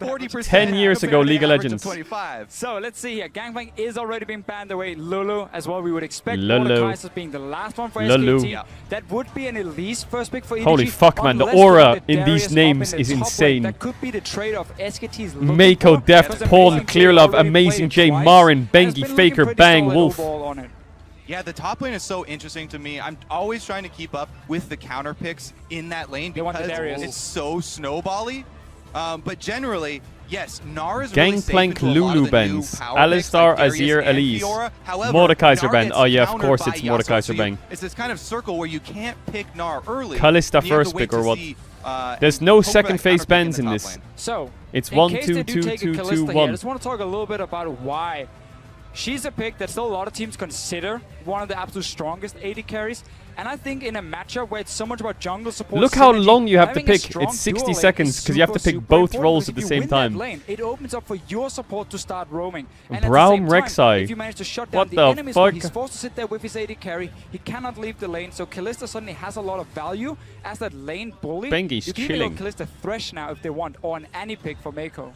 40%. 10 years ago, League of Legends. 25. So let's see here. Gangplank is already being banned away. Lulu as well. We would expect Lulu. Mordekaiser's being the last one for Lulu. SKT. Yeah. That would be an Elise first pick for EDG. Holy fuck, man. The unless they aura get in these Darius up names in the is top lane. insane. That could be the trade-off SKT's looking Mako, for, Deft, because Pawn, Amazing J Clearlove, already Amazing played J, twice Marin, and has Bengi, been looking Faker, pretty Bang, solid Wolf. overall on it. Yeah, the top lane is so interesting to me. I'm always trying to keep up with the counter picks in that lane They want the because Darius. it's so snowbally. But generally, yes, Gnar is really safe Gangplank, into a lot Lulu of the new bans. power picks, Alistar, like Darius Azir, and Elise. Fiora. However, Mordekaiser Gnar ban. gets Oh yeah, of countered course by it's Yasuo, Mordekaiser so ban. it's this kind of circle where you can't pick Gnar early. Kalista and you have to first wait pick or to what? see, There's and no hope for second that phase counter pick bans the in top this. lane. So, It's in 1, case 2, they do 2, take a 2, Kalista 2, here, 1. I just want to talk a little bit about why. She's a pick that still a lot of teams consider one of the absolute strongest AD carries. And I think in a matchup where it's so much about jungle support, Look how synergy, long you have to having a pick. strong It's 60 duo lane seconds is because you have to super, pick super both important, roles because at the if you same win that time. lane, it opens up for your support to start roaming. And Braum at the same time, Rek'Sai. if you manage to shut What down the enemies where fuck? he's forced to sit there with his AD carry, he cannot leave the lane. So Kalista suddenly has a lot of value as that lane bully. Bengi's you can even chilling. go Kalista Thresh now if they want, or an Annie pick for Mako.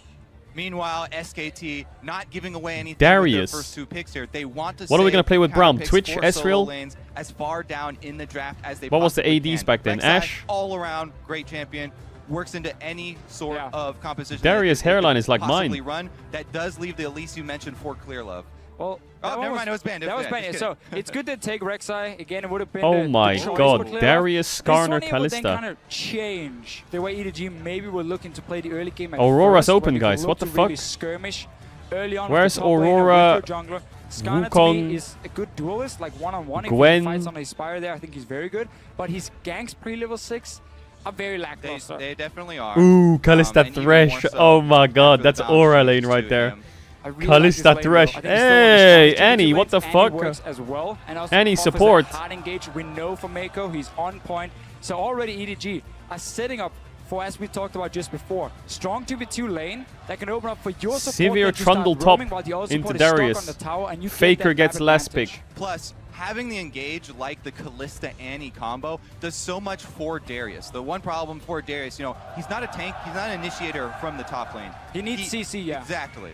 Meanwhile, SKT not giving away anything Darius. with their first two picks here. They want to What are we save gonna play with counter Braum? picks Twitch, for Ezreal? solo lanes as far down in the draft as they What was the possibly ADs can. back then? Rek'Sai, Ashe? all around great champion, works into any sort of composition. Darius' that they could hairline is like possibly mine. Run. That does leave the Elise you mentioned for Clearlove. Well, Oh, never mind. It was banned. That was banned. So it's good to take Rek'Sai. Again, it would have been Oh my choice god, for Clearlove. Darius, This one Skarner, here would then Kalista. kind of change the way EDG maybe were looking to play the early game at Aurora's first, open, where they guys. look What the to really fuck? skirmish early on. Where's with the top laner, Aurora, with your jungler. Skarner to Wukong, me is a good duelist, like one-on-one. Gwen? If he fights on a Spire there, I think he's very good. But his ganks pre-level 6 are very lackluster. They definitely are. Ooh, Kalista and even Thresh. more so Oh my god, after the that's bounce aura changes lane right to there. him. I really like this Kalista lane, though. Thresh. I think it's still one of the Hey, strongest Annie, two what the lanes. fuck? Annie works as well. And also Annie offers that support. hard engage we know from Mako. He's on point. So already EDG are setting up for, as we talked about just before, strong 2v2 lane that can open up for your support. Severe that you start trundle top roaming while the other into support is stuck Darius. on the tower, and you Faker get that gets map last advantage. pick. Plus, having the engage like the Kalista Annie combo does so much for Darius. The one problem for Darius, you know, he's not a tank, he's not an initiator from the top lane. He needs CC, yeah. Exactly.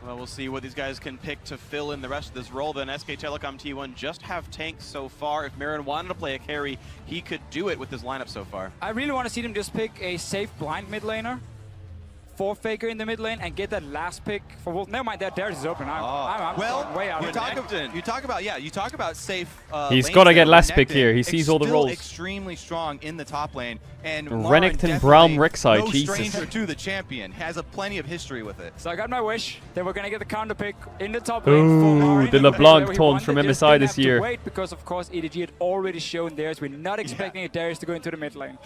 Well, we'll see what these guys can pick to fill in the rest of this role. Then SK Telecom T1 just have tanks so far. If Marin wanted to play a carry, he could do it with this lineup so far. I really want to see them just pick a safe blind mid laner for Faker in the mid lane and get that last pick for Wolf. Never mind, that Darius is open. I'm well, way out. you talk about safe. He's lanes got to there get with last pick Renekton. here. He sees all the Still roles. extremely strong in the top lane. And Renekton, Braum, Rek'Sai, no Jesus. stranger to the champion. Has a plenty of history with it. So I got my wish. They were going to get the counter pick in the top lane for Ooh, Marin. the LeBlanc taunt from They just MSI didn't this have to year. wait because, of course, EDG had already shown theirs. We're not expecting Darius to go into the mid lane.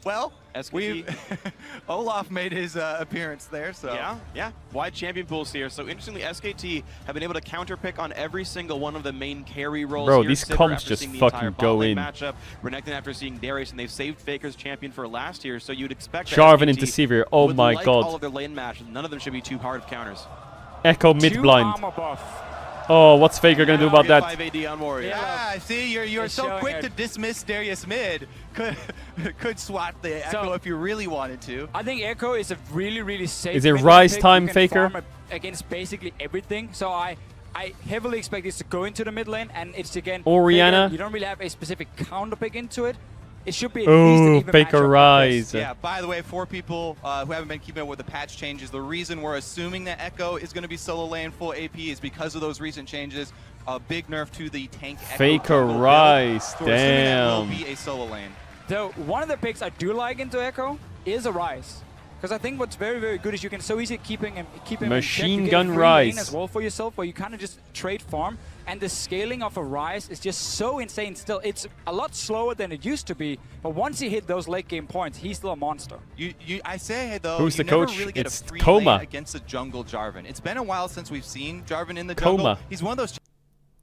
Well, SKT. Olaf made his appearance there, so. Yeah. Wide champion pools here. So interestingly, SKT have been able to counter pick on every single one of the main carry roles. Bro, here. these Sivir comps after just seeing the fucking entire go bot lane in. Matchup. Renekton after seeing Darius, and they've saved Faker's champion for last year. So you'd expect that Jarvan SKT into Severe. Oh would my like god. all of their lane matches. None of them should be too hard of counters. Echo mid 2 blind. armor buff. Oh, what's Faker gonna do about that? 5 AD on Warrior. Yeah, see, you're It's so showing quick it. to dismiss Darius mid. Could swap the Echo if you really wanted to. I think Echo is a really, really safe. Is it mid lane Rise pick. time, You can Faker? farm against basically everything. So I heavily expect this to go into the mid lane, and it's again. Orianna? Faker, you don't really have a specific counter pick into it. It should be at least an Ooh, even Faker matchup like Rise. this. Yeah, by the way, for people who haven't been keeping up with the patch changes, the reason we're assuming that Echo is going to be solo lane full AP is because of those recent changes. A big nerf to the tank Echo Faker combo build. Rise, So we're assuming that will damn. be a solo lane. Though one of the picks I do like into Echo is a Rise. Because I think what's very, very good is you can so easily keep him in check. Machine You get gun a free Rise. lane as well for yourself, where you kind of just trade farm. And the scaling of a Rise is just so insane still. It's a lot slower than it used to be, but once you hit those late game points, he's still a monster. I say though, Who's you the never coach? really get It's a free Coma. lane against a jungle Jarvan. It's been a while since we've seen Jarvan in the Coma. jungle. He's one of those